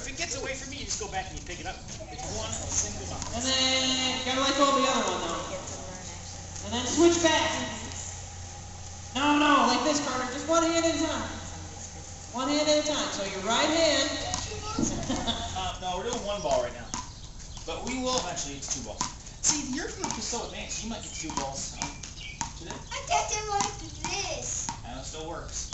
if it gets away from me, you just go back and you pick it up. It's one single box. And then gotta let go of the other one though. And then switch back. No, like this, Carter. Just one hand at a time. One hand at a time. So your right hand. No, we're doing one ball right now. But we will eventually use two balls. See, your group is so advanced. You might get two balls today. I thought they like this. And it still works.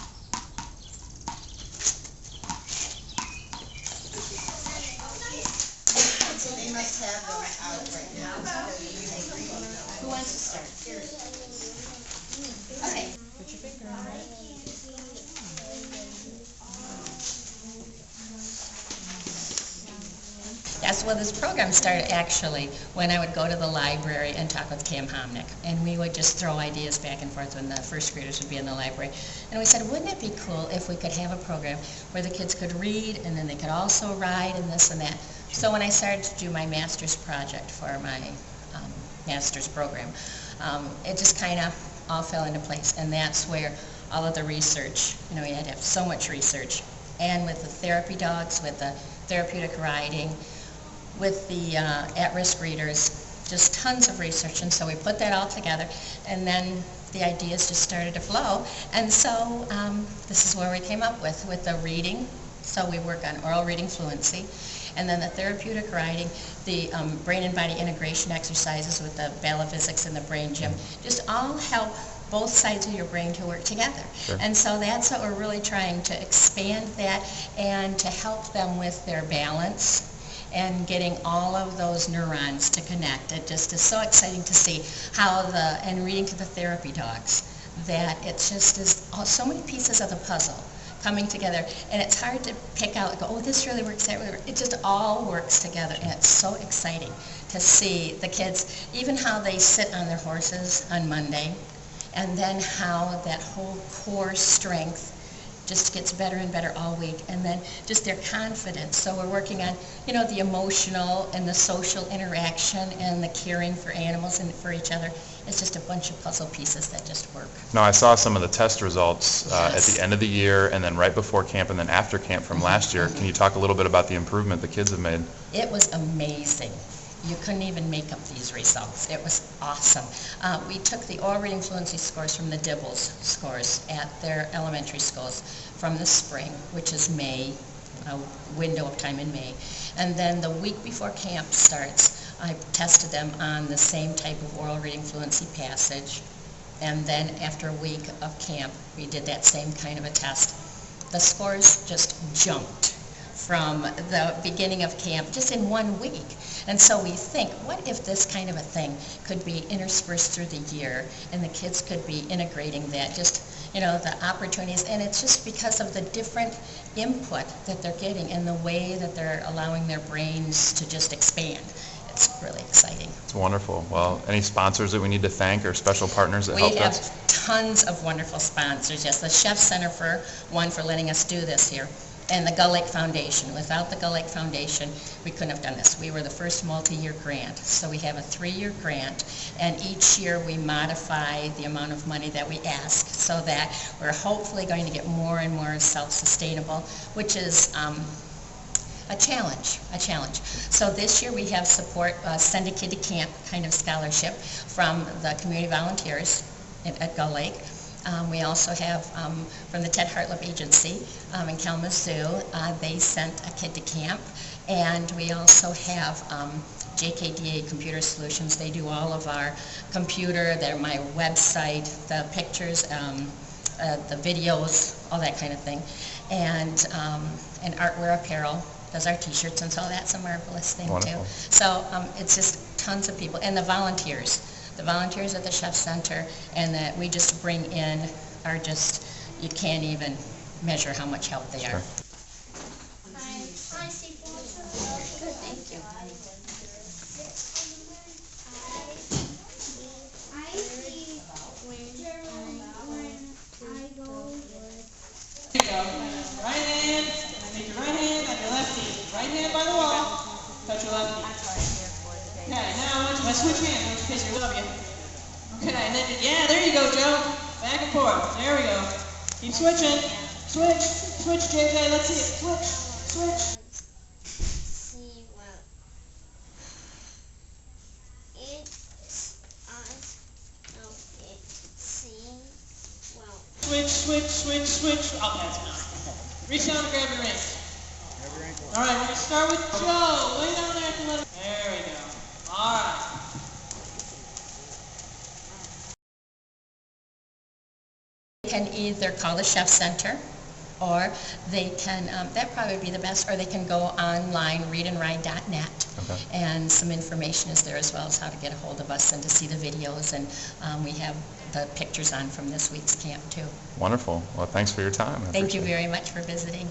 They must have those out right now. Who wants to start? Okay. Put your finger on it. Yes, well, this program started actually when I would go to the library and talk with Cam Homnick, and we would just throw ideas back and forth when the first graders would be in the library. And we said, wouldn't it be cool if we could have a program where the kids could read and then they could also write and this and that. So when I started to do my master's project for my master's program, it just kind of all fell into place, and that's where all of the research, you know, we had to have so much research, and with the therapy dogs, with the therapeutic riding, with the at-risk readers, just tons of research. And so we put that all together, and then the ideas just started to flow. And so this is where we came up with the reading. So we work on oral reading fluency, and then the therapeutic writing, the brain and body integration exercises with the Balaphysics and the Brain Gym, just all help both sides of your brain to work together. Sure. And so that's what we're really trying to expand that, and to help them with their balance and getting all of those neurons to connect. It just is so exciting to see how and reading to the therapy dogs, that it just is so many pieces of the puzzle coming together, and it's hard to pick out, go, oh, this really works, that really works. It just all works together, and it's so exciting to see the kids, even how they sit on their horses on Monday, and then how that whole core strength just gets better and better all week, and then just their confidence. So we're working on, you know, the emotional and the social interaction and the caring for animals and for each other. It's just a bunch of puzzle pieces that just work. Now, I saw some of the test results Yes. at the end of the year, and then right before camp, and then after camp from last year. Can you talk a little bit about the improvement the kids have made? It was amazing. You couldn't even make up these results. It was awesome. We took the oral reading fluency scores from the Dibbles scores at their elementary schools from the spring, which is May, a window of time in May. And then the week before camp starts, I tested them on the same type of oral reading fluency passage. And then after a week of camp, we did that same kind of a test. The scores just jumped from the beginning of camp just in 1 week. And so we think, what if this kind of a thing could be interspersed through the year, and the kids could be integrating that, just, you know, the opportunities. And it's just because of the different input that they're getting and the way that they're allowing their brains to just expand. It's really exciting. It's wonderful. Well, any sponsors that we need to thank, or special partners that helped us? We have tons of wonderful sponsors. Yes, the Chef Center for letting us do this here, and the Gull Lake Foundation. Without the Gull Lake Foundation, we couldn't have done this. We were the first multi-year grant. So we have a 3-year grant, and each year we modify the amount of money that we ask, so that we're hopefully going to get more and more self-sustainable, which is a challenge. So this year we have support, Send a Kid to Camp kind of scholarship from the community volunteers at Gull Lake. We also have from the Ted Hartlip Agency in Kalamazoo, they sent a kid to camp. And we also have JKDA Computer Solutions. They do all of our computer, my website, the pictures, the videos, all that kind of thing. And Artwear Apparel does our t-shirts, and so that's a marvelous thing. Wonderful. Too. So it's just tons of people. And the volunteers at the Chef Center, and that we just bring in are just, you can't even measure how much help they are. Good, thank you. There you go. Right hand, and take your right hand on your left knee. Right hand by the wall, touch your left knee. Okay, now let's switch hands, because we love you. Okay, and then, yeah, there you go, Joe. Back and forth. There we go. Keep switching. Switch, JJ, let's see it. Switch. switch. Oh, that's not. Reach down and grab your reins. All right, we're gonna start with Joe. Lay down there at the left. There we go. All right. Can either call the Chef Center, or they can, that'd probably be the best, or they can go online, readandride.net, Okay. and some information is there as well as how to get a hold of us and to see the videos, and we have the pictures on from this week's camp too. Wonderful. Well, thanks for your time. I Thank you appreciate it. very much for visiting.